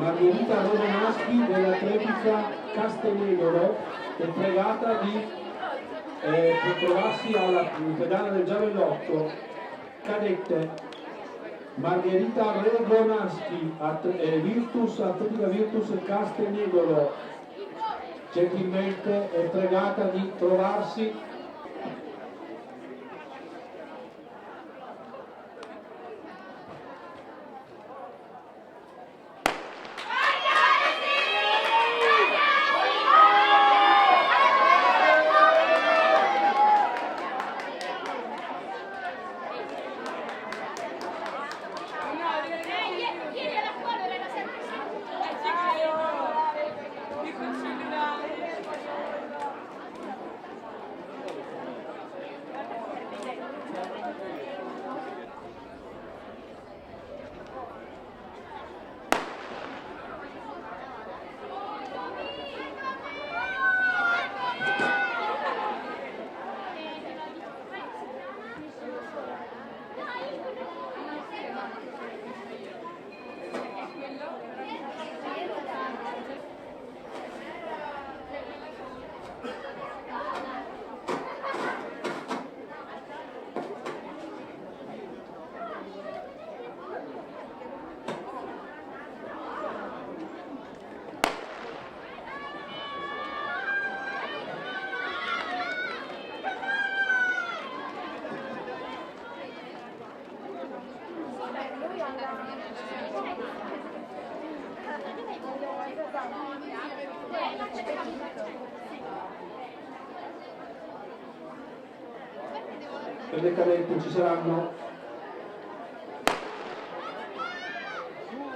Margherita Romanaschi dell'Atletica Castenegolo è pregata di trovarsi alla pedana del giavellotto. Cadette Margherita Romanaschi, Atletica Virtus Castenegolo, gentilmente è pregata di trovarsi . Per le cadette ci saranno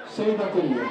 6 batterie.